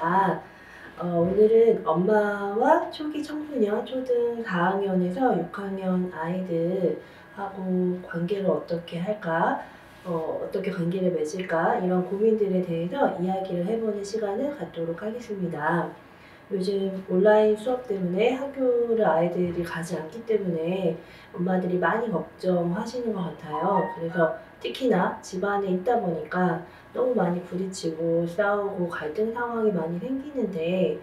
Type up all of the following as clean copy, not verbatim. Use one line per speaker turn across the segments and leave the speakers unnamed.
반갑습니다. 오늘은 엄마와 초기 청소년, 초등 4학년에서 6학년 아이들하고 관계를 어떻게 할까, 어떻게 관계를 맺을까, 이런 고민들에 대해서 이야기를 해보는 시간을 갖도록 하겠습니다. 요즘 온라인 수업 때문에 학교를 아이들이 가지 않기 때문에 엄마들이 많이 걱정하시는 것 같아요. 그래서 특히나 집안에 있다 보니까 너무 많이 부딪히고 싸우고 갈등 상황이 많이 생기는데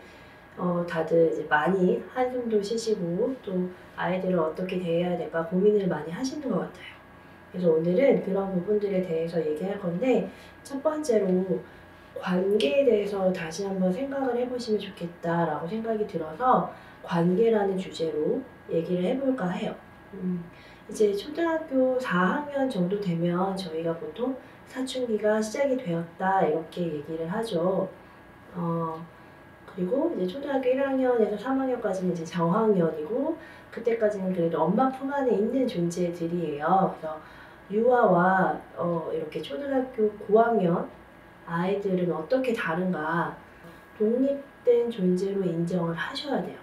다들 이제 많이 한숨도 쉬시고 또 아이들을 어떻게 대해야 될까 고민을 많이 하시는 것 같아요. 그래서 오늘은 그런 부분들에 대해서 얘기할 건데 첫 번째로 관계에 대해서 다시 한번 생각을 해보시면 좋겠다라고 생각이 들어서 관계라는 주제로 얘기를 해볼까 해요. 이제 초등학교 4학년 정도 되면 저희가 보통 사춘기가 시작이 되었다 이렇게 얘기를 하죠. 그리고 이제 초등학교 1학년에서 3학년까지는 이제 저학년이고 그때까지는 그래도 엄마 품 안에 있는 존재들이에요. 그래서 유아와 이렇게 초등학교 고학년 아이들은 어떻게 다른가 독립된 존재로 인정을 하셔야 돼요.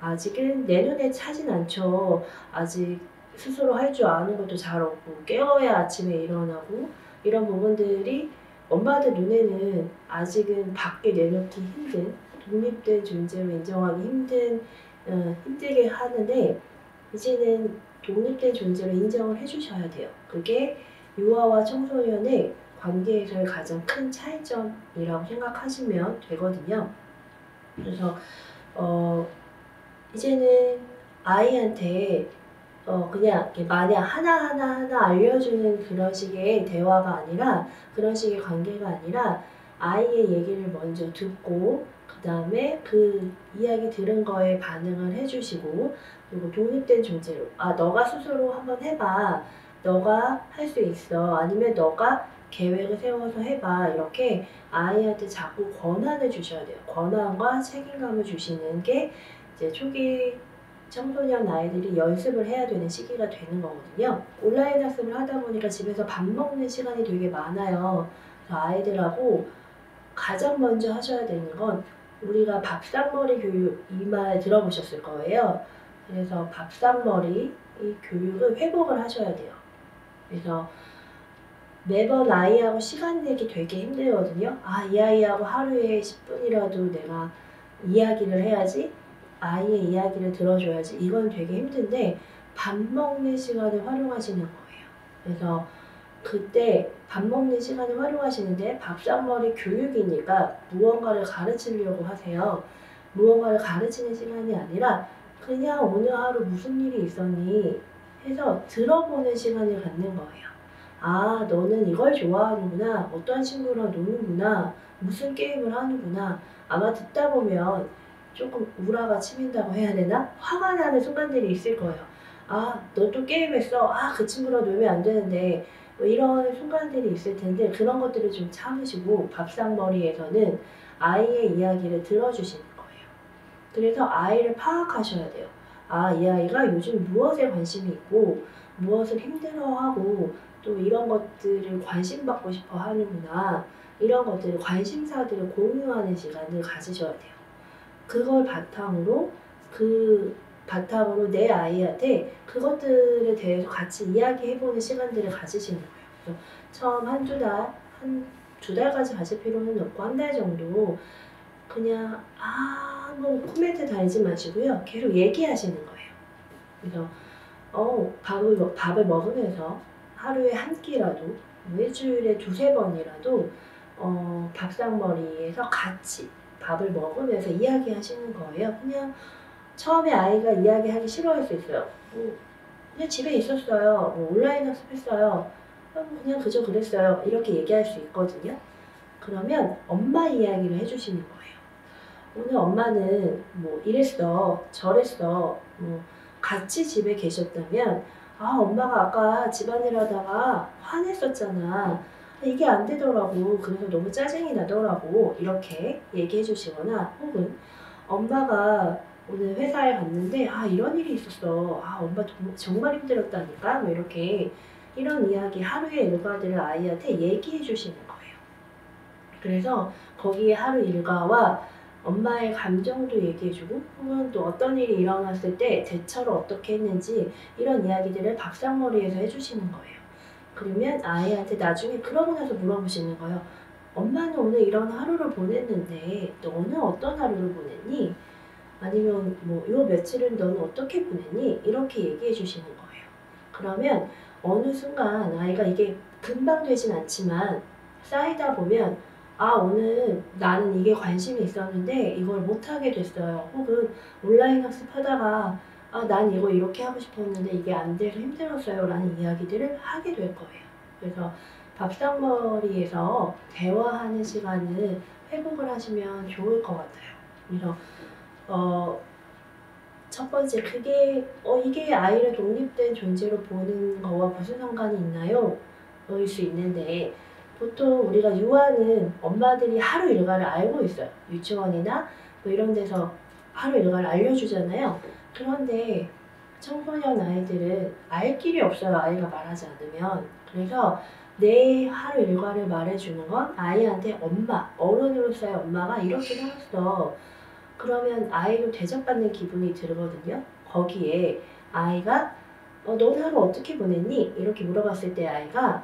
아직은 내 눈에 차진 않죠. 아직 스스로 할 줄 아는 것도 잘 없고 깨워야 아침에 일어나고 이런 부분들이 엄마들 눈에는 아직은 밖에 내놓기 힘든 독립된 존재로 인정하기 힘들게 하는데 이제는 독립된 존재로 인정을 해주셔야 돼요. 그게 유아와 청소년의 관계에서의 가장 큰 차이점이라고 생각하시면 되거든요. 그래서 이제는 아이한테 그냥 마냥 하나하나 알려주는 그런 식의 대화가 아니라 그런 식의 관계가 아니라 아이의 얘기를 먼저 듣고 그 다음에 그 이야기 들은 거에 반응을 해주시고 그리고 독립된 존재로 너가 스스로 한번 해봐. 너가 할 수 있어. 아니면 너가 계획을 세워서 해봐. 이렇게 아이한테 자꾸 권한을 주셔야 돼요. 권한과 책임감을 주시는 게 이제 초기 청소년 아이들이 연습을 해야 되는 시기가 되는 거거든요. 온라인 학습을 하다 보니까 집에서 밥 먹는 시간이 되게 많아요. 그래서 아이들하고 가장 먼저 하셔야 되는 건 우리가 밥상머리 교육 이 말 들어보셨을 거예요. 그래서 밥상머리 이 교육을 회복을 하셔야 돼요. 그래서 매번 아이하고 시간 내기 되게 힘들거든요. 이 아이하고 하루에 10분이라도 내가 이야기를 해야지, 아이의 이야기를 들어줘야지, 이건 되게 힘든데 밥 먹는 시간을 활용하시는 거예요. 그래서 그때 밥 먹는 시간을 활용하시는데 밥상머리 교육이니까 무언가를 가르치려고 하세요. 무언가를 가르치는 시간이 아니라 그냥 오늘 하루 무슨 일이 있었니 해서 들어보는 시간을 갖는 거예요. 너는 이걸 좋아하는구나. 어떤 친구랑 노는구나. 무슨 게임을 하는구나. 아마 듣다 보면 조금 우라가 치민다고 해야 되나? 화가 나는 순간들이 있을 거예요. 너 또 게임했어. 그 친구랑 놀면 안 되는데. 뭐 이런 순간들이 있을 텐데 그런 것들을 좀 참으시고 밥상머리에서는 아이의 이야기를 들어주시는 거예요. 그래서 아이를 파악하셔야 돼요. 이 아이가 요즘 무엇에 관심이 있고 무엇을 힘들어하고 또 이런 것들을 관심받고 싶어 하는구나. 이런 것들을 관심사들을 공유하는 시간을 가지셔야 돼요. 그걸 바탕으로 내 아이한테 그것들에 대해서 같이 이야기해보는 시간들을 가지시는 거예요. 그래서 처음 한 두 달까지 가질 필요는 없고 한 달 정도 그냥 뭐 코멘트 달지 마시고요. 계속 얘기하시는 거예요. 그래서 밥을 먹으면서 하루에 한 끼라도 일주일에 두세 번이라도 밥상머리에서 같이 밥을 먹으면서 이야기하시는 거예요. 그냥 처음에 아이가 이야기하기 싫어할 수 있어요. 그냥 집에 있었어요. 온라인 학습했어요. 그냥 그저 그랬어요. 이렇게 얘기할 수 있거든요. 그러면 엄마 이야기를 해주시는 거예요. 오늘 엄마는 뭐 이랬어, 저랬어, 같이 집에 계셨다면 엄마가 아까 집안일 하다가 화냈었잖아. 이게 안 되더라고. 그래서 너무 짜증이 나더라고. 이렇게 얘기해 주시거나 혹은 엄마가 오늘 회사에 갔는데 이런 일이 있었어. 엄마 정말 힘들었다니까. 뭐 이렇게 이런 이야기 하루의 일과들을 아이한테 얘기해 주시는 거예요. 그래서 거기에 하루 일과와 엄마의 감정도 얘기해주고 혹은 또 어떤 일이 일어났을 때 대처를 어떻게 했는지 이런 이야기들을 밥상머리에서 해주시는 거예요. 그러면 아이한테 나중에 그러고 나서 물어보시는 거예요. 엄마는 오늘 이런 하루를 보냈는데 너는 어떤 하루를 보냈니? 아니면 뭐 요 며칠은 너는 어떻게 보냈니? 이렇게 얘기해 주시는 거예요. 그러면 어느 순간 아이가 이게 금방 되진 않지만 쌓이다 보면 아 오늘 나는 이게 관심이 있었는데 이걸 못하게 됐어요. 혹은 온라인 학습하다가 아 난 이거 이렇게 하고 싶었는데 이게 안 돼서 힘들었어요 라는 이야기들을 하게 될 거예요. 그래서 밥상머리에서 대화하는 시간을 회복을 하시면 좋을 것 같아요. 그래서 첫 번째 그게 이게 아이를 독립된 존재로 보는 거와 무슨 상관이 있나요? 일 수 있는데 보통 우리가 유아는 엄마들이 하루 일과를 알고 있어요. 유치원이나 뭐 이런 데서 하루 일과를 알려주잖아요. 그런데 청소년 아이들은 알 길이 없어요. 아이가 말하지 않으면. 그래서 내 하루 일과를 말해주는 건 아이한테 엄마, 어른으로서의 엄마가 이렇게 살았어. 그러면 아이도 대접받는 기분이 들거든요. 거기에 아이가 넌 하루 어떻게 보냈니? 이렇게 물어봤을 때 아이가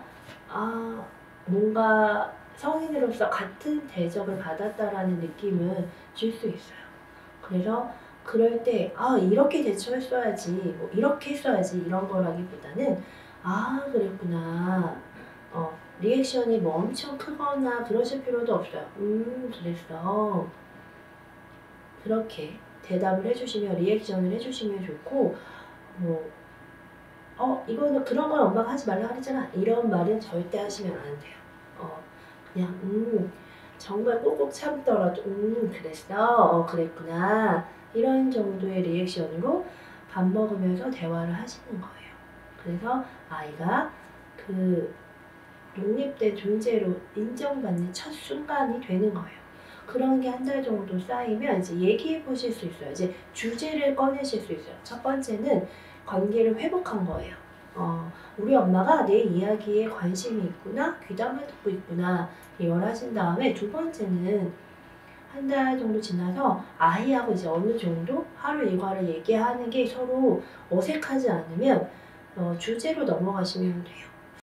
뭔가 성인으로서 같은 대접을 받았다라는 느낌을 줄 수 있어요. 그래서 그럴 때 이렇게 대처했어야지 뭐 이렇게 했어야지 이런 거라기보다는 그랬구나. 리액션이 뭐 엄청 크거나 그러실 필요도 없어요. 그랬어. 그렇게 대답을 해주시면 리액션을 해주시면 좋고 이거는 그런 건 엄마가 하지 말라 그랬잖아 이런 말은 절대 하시면 안 돼요. 그냥 정말 꼭꼭 참더라도 그랬어 그랬구나 이런 정도의 리액션으로 밥 먹으면서 대화를 하시는 거예요. 그래서 아이가 그 독립된 존재로 인정받는 첫 순간이 되는 거예요. 그런 게 한 달 정도 쌓이면 이제 얘기해 보실 수 있어요. 이제 주제를 꺼내실 수 있어요. 첫 번째는 관계를 회복한 거예요. 우리 엄마가 내 이야기에 관심이 있구나, 귀담아 듣고 있구나 이걸 하신 다음에 두 번째는 한 달 정도 지나서 아이하고 이제 어느 정도 하루 일과를 얘기하는 게 서로 어색하지 않으면 주제로 넘어가시면 돼요.